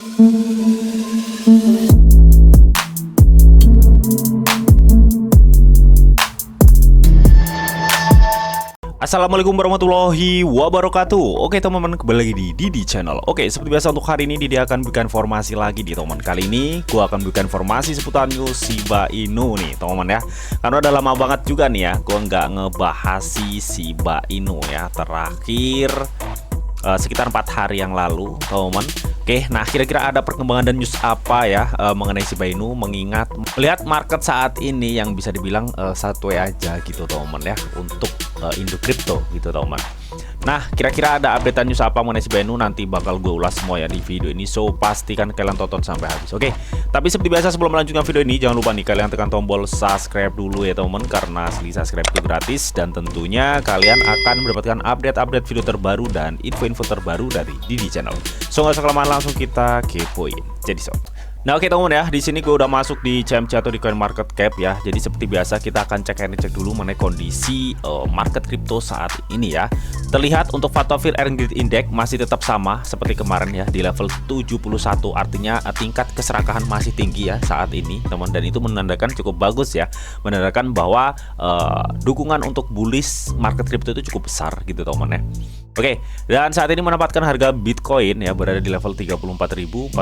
Assalamualaikum warahmatullahi wabarakatuh. Oke teman-teman, kembali lagi di Didi Channel. Oke, seperti biasa untuk hari ini Didi akan berikan informasi lagi di teman. Kali ini gue akan berikan informasi seputar news Shiba Inu nih teman-teman ya. Karena udah lama banget juga nih ya gue nggak ngebahas si Shiba Inu ya. Terakhir sekitar 4 hari yang lalu teman-teman. Oke, nah kira-kira ada perkembangan dan news apa ya mengenai Shiba Inu, mengingat melihat market saat ini yang bisa dibilang satu aja gitu teman-teman ya untuk Indo Crypto gitu teman. Nah kira-kira ada update news apa mengenai Shiba Inu, nanti bakal gue ulas semua ya di video ini, so pastikan kalian tonton sampai habis. Oke, tapi seperti biasa sebelum melanjutkan video ini jangan lupa nih kalian tekan tombol subscribe dulu ya teman, karena subscribe itu gratis dan tentunya kalian akan mendapatkan update video terbaru dan info terbaru dari Didi Channel. So nggak usah kelamaan, langsung kita kepoin. Jadi so. Nah oke teman ya, di sini gue udah masuk di CMC atau di CoinMarketCap ya. Jadi seperti biasa kita akan cek dulu mengenai kondisi market kripto saat ini ya. Terlihat untuk Fatophil Earning Grid Index masih tetap sama seperti kemarin ya, di level 71. Artinya tingkat keserakahan masih tinggi ya saat ini teman, dan itu menandakan cukup bagus ya, menandakan bahwa dukungan untuk bullish market kripto itu cukup besar gitu teman ya. Oke, dan saat ini menempatkan harga Bitcoin ya berada di level 34.473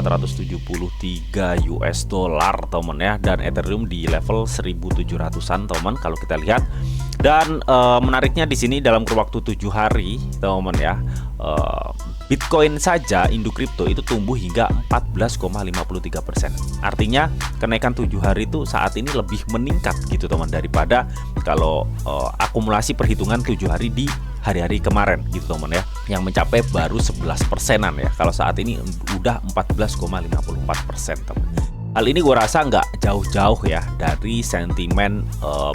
US dollar teman ya, dan Ethereum di level 1.700-an teman kalau kita lihat. Dan menariknya di sini dalam kurun waktu 7 hari teman ya, Bitcoin saja Indo Crypto itu tumbuh hingga 14,53%. Artinya kenaikan 7 hari itu saat ini lebih meningkat gitu teman, daripada kalau akumulasi perhitungan 7 hari di hari-hari kemarin gitu teman ya, yang mencapai baru 11%-an ya. Kalau saat ini udah 14,54% teman. Hal ini gue rasa nggak jauh-jauh ya dari sentimen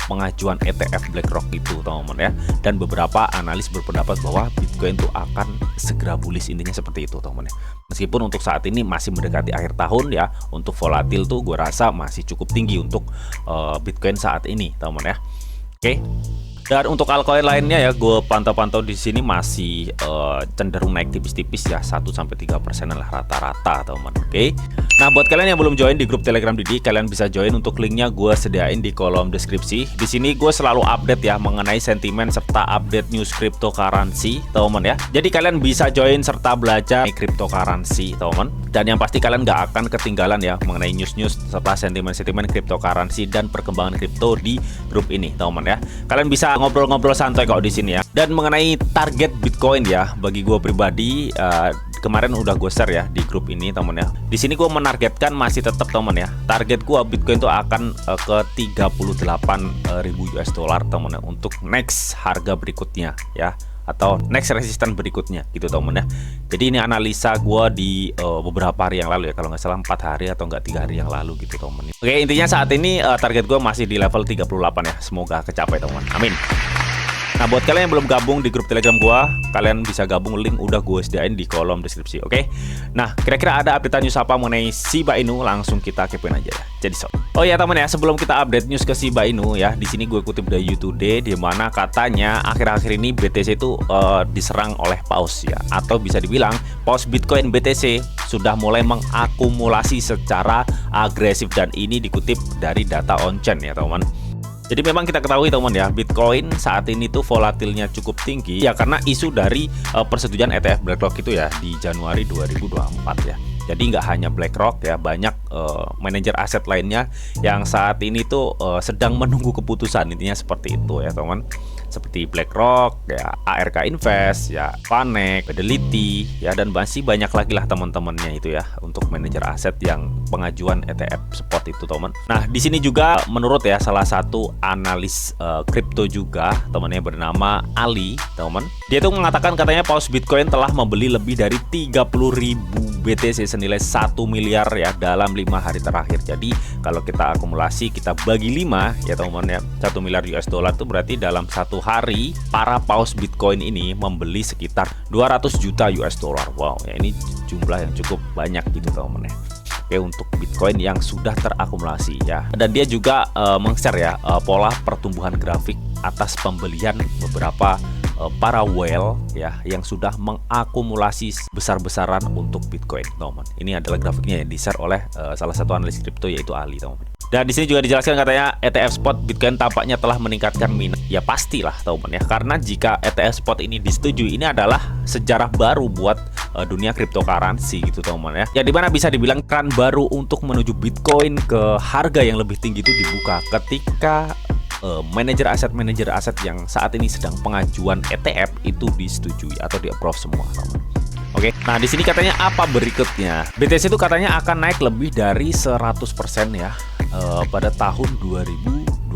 pengajuan ETF BlackRock itu teman-teman ya. Dan beberapa analis berpendapat bahwa Bitcoin itu akan segera bullish, intinya seperti itu teman-teman ya. Meskipun untuk saat ini masih mendekati akhir tahun ya, untuk volatil tuh gue rasa masih cukup tinggi untuk Bitcoin saat ini teman-teman ya. Oke. Dan untuk altcoin lainnya ya, gue pantau-pantau di sini masih cenderung naik tipis-tipis ya, 1-3% lah rata-rata teman. Oke. Nah buat kalian yang belum join di grup Telegram Didi, kalian bisa join, untuk linknya gue sediain di kolom deskripsi. Di sini gue selalu update ya mengenai sentimen serta update news cryptocurrency teman ya. Jadi kalian bisa join serta belajar cryptocurrency teman. Dan yang pasti kalian nggak akan ketinggalan ya mengenai news serta sentimen cryptocurrency dan perkembangan kripto di grup ini teman ya. Kalian bisa ngobrol-ngobrol santai kok di sini ya. Dan mengenai target Bitcoin ya, bagi gue pribadi kemarin udah gue share ya di grup ini teman ya. Di sini gue menargetkan masih tetap teman ya. Target gue Bitcoin itu akan ke 38.000 US dollar teman ya, untuk next harga berikutnya ya, atau next resistance berikutnya gitu teman ya. Jadi ini analisa gue di beberapa hari yang lalu ya, kalau nggak salah 4 hari atau enggak 3 hari yang lalu gitu teman. Oke, intinya saat ini target gue masih di level 38 ya, semoga kecapai teman, amin. Nah buat kalian yang belum gabung di grup Telegram gua, kalian bisa gabung, link udah gue sediain di kolom deskripsi. Oke. Nah kira-kira ada update news apa mengenai Shiba Inu, langsung kita kepoin aja ya. Jadi so. Oh ya teman ya, sebelum kita update news ke Shiba Inu ya, di sini gue kutip dari YouTube Today, di mana katanya akhir-akhir ini BTC itu diserang oleh paus ya, atau bisa dibilang paus Bitcoin BTC sudah mulai mengakumulasi secara agresif, dan ini dikutip dari data on-chain ya teman. Jadi memang kita ketahui teman ya, Bitcoin saat ini tuh volatilnya cukup tinggi ya, karena isu dari persetujuan ETF BlackRock itu ya di Januari 2024 ya. Jadi nggak hanya BlackRock ya, banyak manajer aset lainnya yang saat ini tuh sedang menunggu keputusan, intinya seperti itu ya teman. Seperti BlackRock ya, ARK Invest ya, Vanek, Fidelity ya, dan masih banyak lagi lah teman-temannya itu ya, untuk manajer aset yang pengajuan ETF spot itu teman. Nah di sini juga menurut ya salah satu analis kripto juga temannya bernama Ali teman, dia tuh mengatakan katanya paus Bitcoin telah membeli lebih dari 30.000 BTC senilai 1 miliar ya dalam 5 hari terakhir. Jadi kalau kita akumulasi, kita bagi 5 ya teman ya, 1 miliar US dollar itu berarti dalam satu hari para paus Bitcoin ini membeli sekitar 200 juta US dollar. Wow ya, ini jumlah yang cukup banyak gitu teman ya. Oke, untuk Bitcoin yang sudah terakumulasi ya. Dan dia juga meng-share ya pola pertumbuhan grafik atas pembelian beberapa para whale ya yang sudah mengakumulasi besar-besaran untuk Bitcoin, teman-teman. Ini adalah grafiknya yang di-share oleh salah satu analis kripto yaitu Ali, teman-teman. Dan di sini juga dijelaskan katanya ETF spot Bitcoin tampaknya telah meningkatkan minat. Ya pastilah, teman-teman ya, karena jika ETF spot ini disetujui, ini adalah sejarah baru buat dunia cryptocurrency gitu, teman-teman ya. Ya dimana bisa dibilang keran baru untuk menuju Bitcoin ke harga yang lebih tinggi itu dibuka ketika manajer aset yang saat ini sedang pengajuan ETF itu disetujui atau di-approve semua, teman-teman. Oke, nah di sini katanya apa berikutnya? BTC itu katanya akan naik lebih dari 100% ya pada tahun 2023,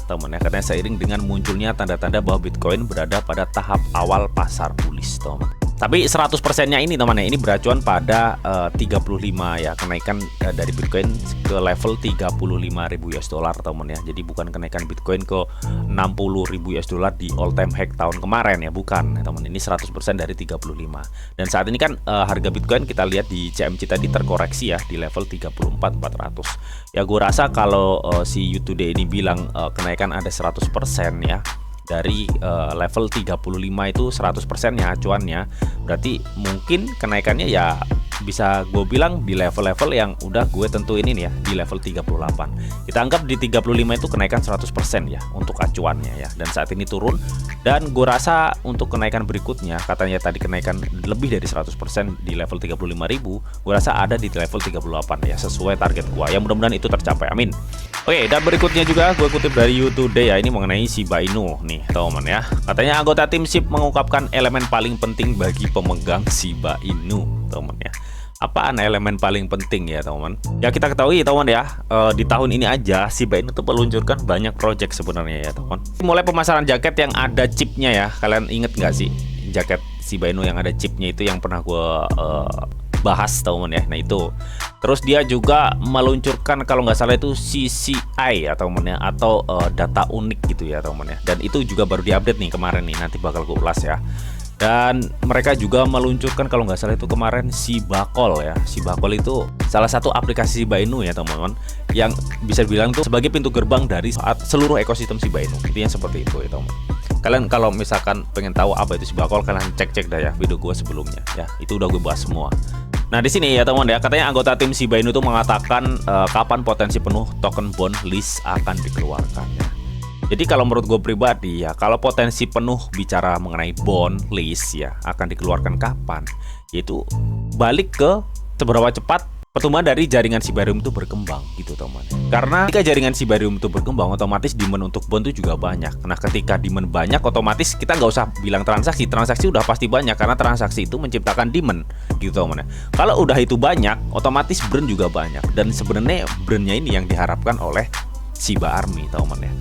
teman ya. Katanya seiring dengan munculnya tanda-tanda bahwa Bitcoin berada pada tahap awal pasar bullish, teman. Tapi 100%-nya ini, teman ya, ini beracuan pada 35 ya, kenaikan dari Bitcoin ke level 35.000 US dollar, teman ya. Jadi bukan kenaikan Bitcoin ke 60.000 US dollar di all time high tahun kemarin ya, bukan, teman. Ini 100% dari 35. Dan saat ini kan harga Bitcoin kita lihat di CMC tadi terkoreksi ya di level 34.400. Ya gue rasa kalau si You Today ini bilang kenaikan ada 100% ya, dari level 35 itu 100%-nya acuannya, berarti mungkin kenaikannya ya bisa gue bilang di level-level yang udah gue tentuin ini ya, di level 38. Kita anggap di 35 itu kenaikan 100% ya untuk acuannya ya, dan saat ini turun. Dan gue rasa untuk kenaikan berikutnya, katanya tadi kenaikan lebih dari 100% di level 35.000, gue rasa ada di level 38 ya, sesuai target gue ya, mudah-mudahan itu tercapai, amin. Oke, dan berikutnya juga gue kutip dari You Today ya, ini mengenai Shiba Inu nih, teman ya. Katanya anggota tim SIP mengungkapkan elemen paling penting bagi pemegang Shiba Inu, teman ya. Apaan elemen paling penting ya, teman? Ya kita ketahui, teman ya, di tahun ini aja Shiba Inu tuh meluncurkan banyak project sebenarnya ya, teman. Mulai pemasaran jaket yang ada chipnya ya, kalian inget nggak sih jaket Shiba Inu yang ada chipnya itu yang pernah gue bahas, teman ya. Nah itu, terus dia juga meluncurkan kalau nggak salah itu CCI ya, teman ya, atau data unik gitu ya, teman ya. Dan itu juga baru diupdate nih kemarin nih, nanti bakal gue ulas ya. Dan mereka juga meluncurkan kalau nggak salah itu kemarin Shibacall ya. Shibacall itu salah satu aplikasi Shiba Inu ya, teman-teman, yang bisa dibilang tuh sebagai pintu gerbang dari seluruh ekosistem Shiba Inu. Intinya seperti itu ya, teman. Kalian kalau misalkan pengen tahu apa itu Shibacall, kalian cek dah ya video gue sebelumnya ya. Itu udah gue bahas semua. Nah di sini ya, teman ya, katanya anggota tim Shiba Inu itu mengatakan kapan potensi penuh token bond list akan dikeluarkan ya. Jadi kalau menurut gue pribadi ya, kalau potensi penuh bicara mengenai bond list ya akan dikeluarkan kapan, yaitu balik ke seberapa cepat pertumbuhan dari jaringan Shiba Inu itu berkembang gitu, teman. Karena ketika jaringan Shiba Inu itu berkembang, otomatis demand untuk bond itu juga banyak. Nah ketika demand banyak, otomatis kita nggak usah bilang transaksi udah pasti banyak, karena transaksi itu menciptakan demand gitu, teman. Kalau udah itu banyak, otomatis burn juga banyak. Dan sebenarnya burnnya ini yang diharapkan oleh Shiba Army, teman ya.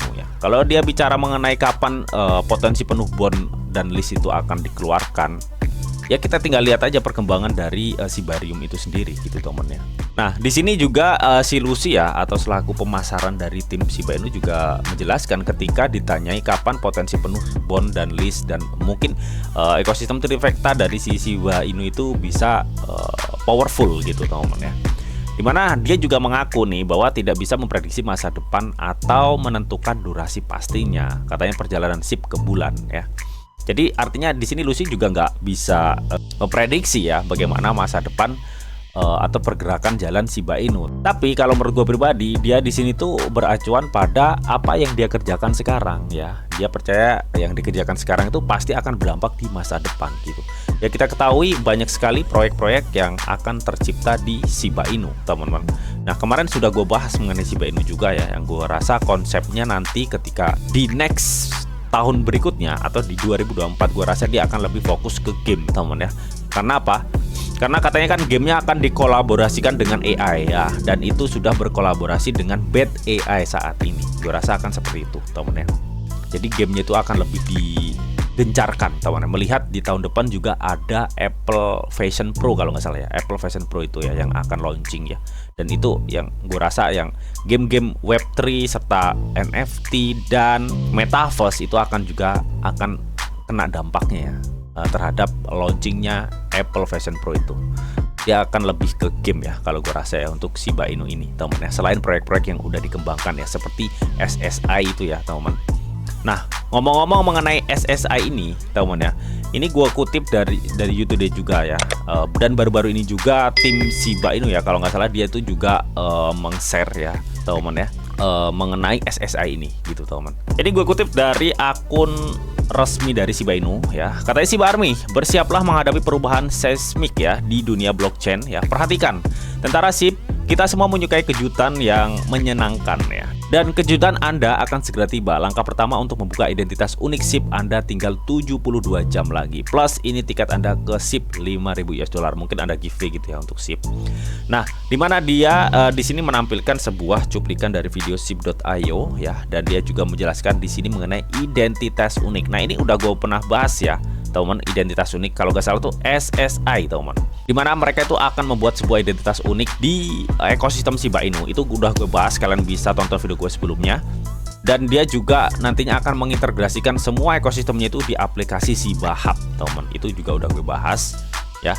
Kalau dia bicara mengenai kapan potensi penuh bond dan list itu akan dikeluarkan, ya kita tinggal lihat aja perkembangan dari Shibarium itu sendiri gitu, teman ya. Nah di sini juga si Lucy ya, atau selaku pemasaran dari tim Shiba Inu juga menjelaskan ketika ditanyai kapan potensi penuh bond dan list, dan mungkin ekosistem trifecta dari si Shiba Inu itu bisa powerful gitu, teman ya. Dimana dia juga mengaku nih bahwa tidak bisa memprediksi masa depan atau menentukan durasi pastinya. Katanya perjalanan SIP ke bulan ya. Jadi artinya di sini Lucy juga nggak bisa memprediksi ya bagaimana masa depan atau pergerakan jalan Shiba Inu. Tapi kalau menurut gue pribadi, dia di sini tuh beracuan pada apa yang dia kerjakan sekarang ya. Dia percaya yang dikerjakan sekarang itu pasti akan berdampak di masa depan gitu. Ya kita ketahui banyak sekali proyek-proyek yang akan tercipta di Shiba Inu, teman-teman. Nah kemarin sudah gue bahas mengenai Shiba Inu juga ya, yang gue rasa konsepnya nanti ketika di next tahun berikutnya atau di 2024 gue rasa dia akan lebih fokus ke game, teman ya. Karena apa? Karena katanya kan gamenya akan dikolaborasikan dengan AI ya, dan itu sudah berkolaborasi dengan Bad AI saat ini. Gue rasa akan seperti itu, teman ya. Jadi gamenya itu akan lebih digencarkan, teman. Melihat di tahun depan juga ada Apple Vision Pro kalau nggak salah ya, Apple Vision Pro itu ya yang akan launching ya. Dan itu yang gue rasa yang game-game Web3 serta NFT dan Metaverse itu akan kena dampaknya ya terhadap launchingnya Apple Vision Pro itu. Dia akan lebih ke game ya kalau gue rasa ya untuk Shiba Inu ini, teman ya. Selain proyek-proyek yang udah dikembangkan ya seperti SSI itu ya, teman. Nah, ngomong-ngomong mengenai SSI ini, teman ya, ini gue kutip dari YouTube juga ya. Dan baru-baru ini juga tim Shiba Inu ya, kalau nggak salah dia itu juga meng-share ya, teman ya, mengenai SSI ini gitu, teman. Jadi gue kutip dari akun resmi dari Shiba Inu ya. Katanya Shiba Army, bersiaplah menghadapi perubahan seismik ya di dunia blockchain ya. Perhatikan, tentara SHIB, kita semua menyukai kejutan yang menyenangkan ya. Dan kejutan Anda akan segera tiba. Langkah pertama untuk membuka identitas unik SHIB Anda tinggal 72 jam lagi. Plus ini tiket Anda ke SHIB 5.000 US dollar. Mungkin ada giveaway gitu ya untuk SHIB. Nah, dimana dia di sini menampilkan sebuah cuplikan dari video SHIB.io ya, dan dia juga menjelaskan di sini mengenai identitas unik. Nah, ini udah gue pernah bahas ya, teman, identitas unik kalau nggak salah tuh SSI, teman. Dimana mereka itu akan membuat sebuah identitas unik di ekosistem Shiba Inu. Itu udah gue bahas, kalian bisa tonton video gue sebelumnya. Dan dia juga nantinya akan mengintegrasikan semua ekosistemnya itu di aplikasi Shiba Hub, teman. Itu juga udah gue bahas ya.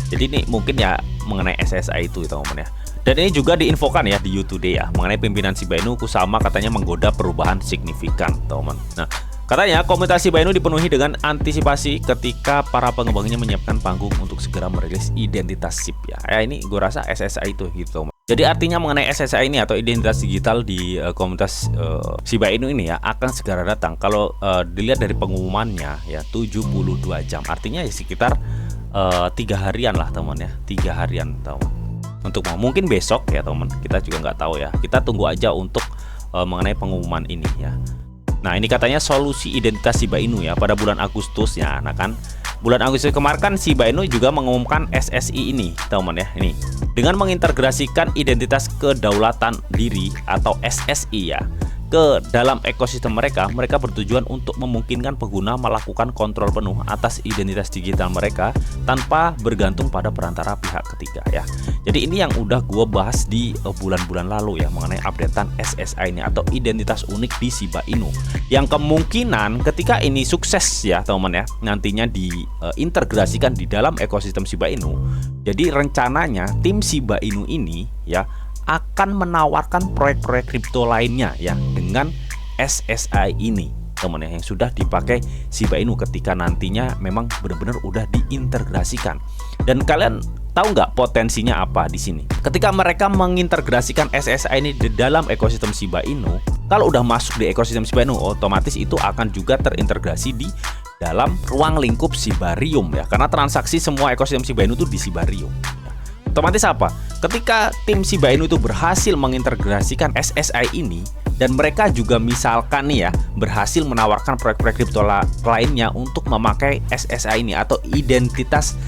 Jadi ini mungkin ya mengenai SSI itu, teman ya. Dan ini juga diinfokan ya di YouTube ya, mengenai pimpinan Shiba Inu Kusama katanya menggoda perubahan signifikan, teman. Nah, katanya komunitas Shiba Inu dipenuhi dengan antisipasi ketika para pengembangnya menyiapkan panggung untuk segera merilis identitas SHIB ya. Ini gue rasa SSI itu gitu. Jadi artinya mengenai SSI ini atau identitas digital di komunitas Shiba Inu ini ya akan segera datang. Kalau dilihat dari pengumumannya ya 72 jam. Artinya ya sekitar 3 harian lah, teman ya. 3 harian, teman. Untuk mungkin besok ya, teman. Kita juga nggak tahu ya. Kita tunggu aja untuk mengenai pengumuman ini ya. Nah, ini katanya solusi identitas Shiba Inu ya pada bulan Agustus ya. Nah kan bulan Agustus kemarin kan Shiba Inu juga mengumumkan SSI ini, teman ya. Ini dengan mengintegrasikan identitas kedaulatan diri atau SSI ya ke dalam ekosistem mereka bertujuan untuk memungkinkan pengguna melakukan kontrol penuh atas identitas digital mereka tanpa bergantung pada perantara pihak ketiga ya. Jadi ini yang udah gue bahas di bulan-bulan lalu ya mengenai updatean SSI ini atau identitas unik di Shiba Inu yang kemungkinan ketika ini sukses ya, teman ya, nantinya diintegrasikan di dalam ekosistem Shiba Inu. Jadi rencananya tim Shiba Inu ini ya akan menawarkan proyek-proyek kripto lainnya ya dengan SSI ini, teman ya, yang sudah dipakai Shiba Inu ketika nantinya memang benar-benar udah diintegrasikan. Dan kalian tahu nggak potensinya apa di sini? Ketika mereka mengintegrasikan SSI ini di dalam ekosistem Shiba Inu, kalau udah masuk di ekosistem Shiba Inu, otomatis itu akan juga terintegrasi di dalam ruang lingkup Shibarium ya, karena transaksi semua ekosistem Shiba Inu itu di Shibarium. Otomatis apa? Ketika tim Shiba Inu itu berhasil mengintegrasikan SSI ini dan mereka juga misalkan nih ya berhasil menawarkan proyek-proyek kripto lainnya untuk memakai SSI ini atau identitas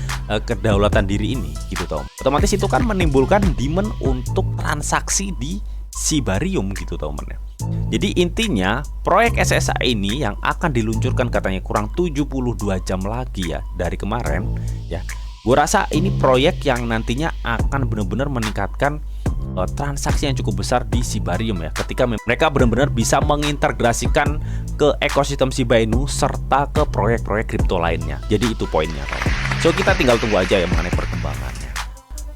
kedaulatan diri ini gitu, Tom. Otomatis itu kan menimbulkan demand untuk transaksi di Shibarium gitu, teman ya. Jadi intinya proyek SSI ini yang akan diluncurkan katanya kurang 72 jam lagi ya dari kemarin ya. Gue rasa ini proyek yang nantinya akan benar-benar meningkatkan transaksi yang cukup besar di Shibarium ya, ketika mereka benar-benar bisa mengintegrasikan ke ekosistem Shiba Inu serta ke proyek-proyek kripto lainnya. Jadi itu poinnya kan. So kita tinggal tunggu aja ya mengenai perkembangannya.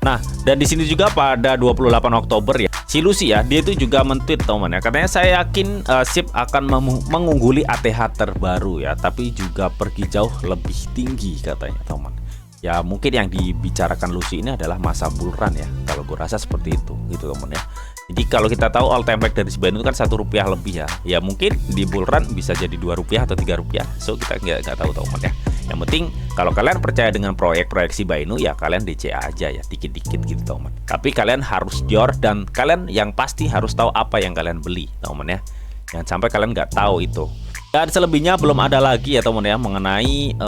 Nah, dan di sini juga pada 28 Oktober ya, si Lucy ya, dia itu juga men-tweet, teman ya. Katanya saya yakin SHIB akan mengungguli ATH terbaru ya, tapi juga pergi jauh lebih tinggi katanya, teman. Ya mungkin yang dibicarakan Lucy ini adalah masa bull run ya. Kalau gue rasa seperti itu gitu, teman ya. Jadi kalau kita tahu all time back dari Shiba Inu itu kan Rp1 lebih ya. Ya mungkin di bull run bisa jadi Rp2 atau Rp3. So kita nggak tahu, teman ya. Yang penting kalau kalian percaya dengan proyek-proyek Shiba Inu ya kalian DCA aja ya, dikit-dikit gitu, teman. Tapi kalian harus jor dan kalian yang pasti harus tahu apa yang kalian beli, teman ya. Jangan sampai kalian nggak tahu itu. Dan selebihnya belum ada lagi ya, teman ya, mengenai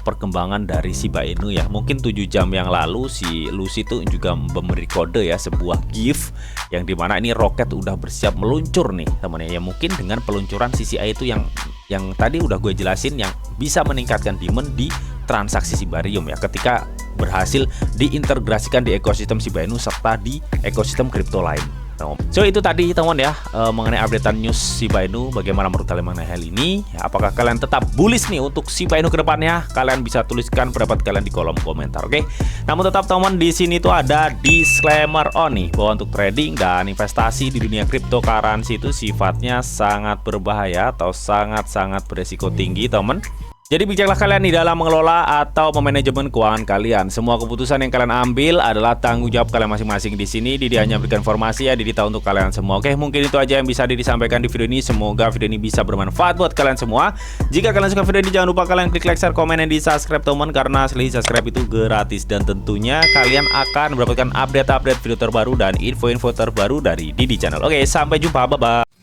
perkembangan dari Shiba Inu ya. Mungkin 7 jam yang lalu si Lucy itu juga memberi kode ya, sebuah gift yang dimana ini roket udah bersiap meluncur nih, teman ya. Ya mungkin dengan peluncuran CCI itu yang tadi udah gue jelasin, yang bisa meningkatkan demand di transaksi Shibarium ya, ketika berhasil diintegrasikan di ekosistem Shiba Inu serta di ekosistem kripto lain So itu tadi teman ya, mengenai updatean news Shiba Inu. Bagaimana menurut kalian mengenai hal ini? Ya, apakah kalian tetap bullish nih untuk Shiba Inu ke depannya? Kalian bisa tuliskan pendapat kalian di kolom komentar, oke? Namun tetap teman, di sini tuh ada disclaimer nih bahwa untuk trading dan investasi di dunia cryptocurrency itu sifatnya sangat berbahaya atau sangat-sangat beresiko tinggi, teman. Jadi bijaklah kalian di dalam mengelola atau memanajemen keuangan kalian. Semua keputusan yang kalian ambil adalah tanggung jawab kalian masing-masing di sini. Didi hanya berikan informasi ya, Didi tahu untuk kalian semua. Oke, mungkin itu aja yang bisa Didi sampaikan di video ini. Semoga video ini bisa bermanfaat buat kalian semua. Jika kalian suka video ini, jangan lupa kalian klik like, share, komen, dan di subscribe teman, karena selisih subscribe itu gratis dan tentunya kalian akan mendapatkan update-update video terbaru dan info-info terbaru dari Didi Channel. Oke, sampai jumpa, bye bye.